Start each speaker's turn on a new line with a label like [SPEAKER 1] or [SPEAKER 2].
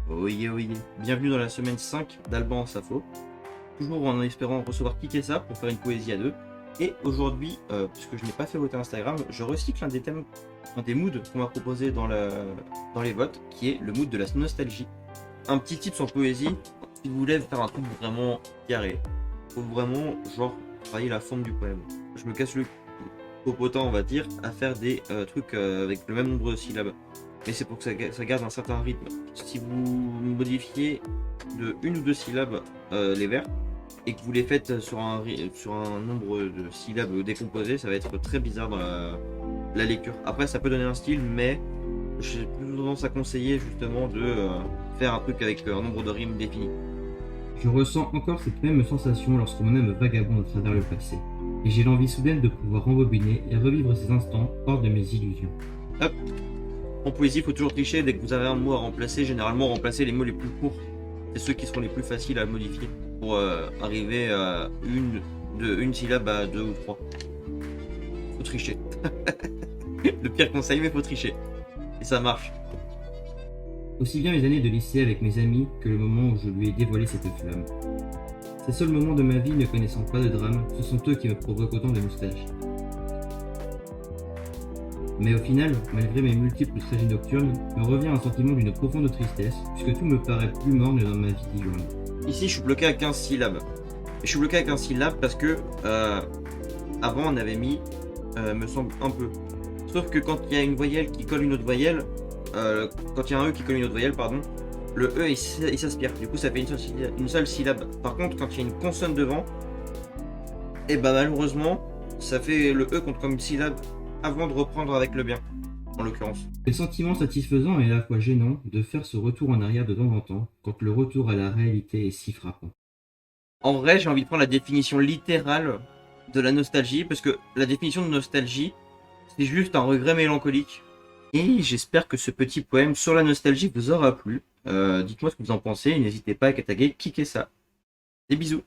[SPEAKER 1] Oyez, oyez. Bienvenue dans la semaine 5 d'Alban en Safo. Toujours en espérant recevoir Kikessa pour faire une poésie à deux. Et aujourd'hui, puisque je n'ai pas fait voter Instagram, je recycle un des thèmes, un des moods qu'on m'a proposé dans les votes, qui est le mood de la nostalgie. Un petit tips en poésie, si vous voulez faire un truc vraiment carré, faut vraiment, genre, travailler la forme du poème. Je me casse le popotin, on va dire, à faire des trucs avec le même nombre de syllabes. Mais c'est pour que ça garde un certain rythme. Si vous modifiez de une ou deux syllabes les vers et que vous les faites sur un nombre de syllabes décomposées, ça va être très bizarre dans la lecture. Après, ça peut donner un style, mais j'ai plus tendance à conseiller justement de faire un truc avec un nombre de rimes défini.
[SPEAKER 2] Je ressens encore cette même sensation lorsque mon âme vagabonde à travers le passé, et j'ai l'envie soudaine de pouvoir rembobiner et revivre ces instants hors de mes illusions.
[SPEAKER 1] Hop. En poésie, il faut toujours tricher. Dès que vous avez un mot à remplacer, généralement remplacez les mots les plus courts. C'est ceux qui seront les plus faciles à modifier pour arriver à une syllabe à deux ou trois. Faut tricher. Le pire conseil, mais faut tricher. Et ça marche.
[SPEAKER 2] Aussi bien mes années de lycée avec mes amis que le moment où je lui ai dévoilé cette flamme. Ces seuls moments de ma vie ne connaissant pas de drame, ce sont eux qui me provoquent autant de nostalgie. Mais au final, malgré mes multiples trajets nocturnes, me revient un sentiment d'une profonde tristesse, puisque tout me paraît plus morne dans ma vie diurne.
[SPEAKER 1] Ici, je suis bloqué à 15 syllabes. Et je suis bloqué à 15 syllabes parce que avant, on avait mis, me semble, un peu. Sauf que quand il y a une voyelle qui colle une autre voyelle, quand il y a un E qui colle une autre voyelle, pardon, le E il s'aspire. Du coup, ça fait une seule syllabe. Par contre, quand il y a une consonne devant, et bah malheureusement, ça fait le E compte comme une syllabe avant de reprendre avec le bien, en l'occurrence.
[SPEAKER 2] C'est le sentiment satisfaisant et à la fois gênant de faire ce retour en arrière de temps en temps, quand le retour à la réalité est si frappant.
[SPEAKER 1] En vrai, j'ai envie de prendre la définition littérale de la nostalgie, parce que la définition de nostalgie, c'est juste un regret mélancolique. Et j'espère que ce petit poème sur la nostalgie vous aura plu. Dites-moi ce que vous en pensez et n'hésitez pas à taguer Kikessa. Des bisous.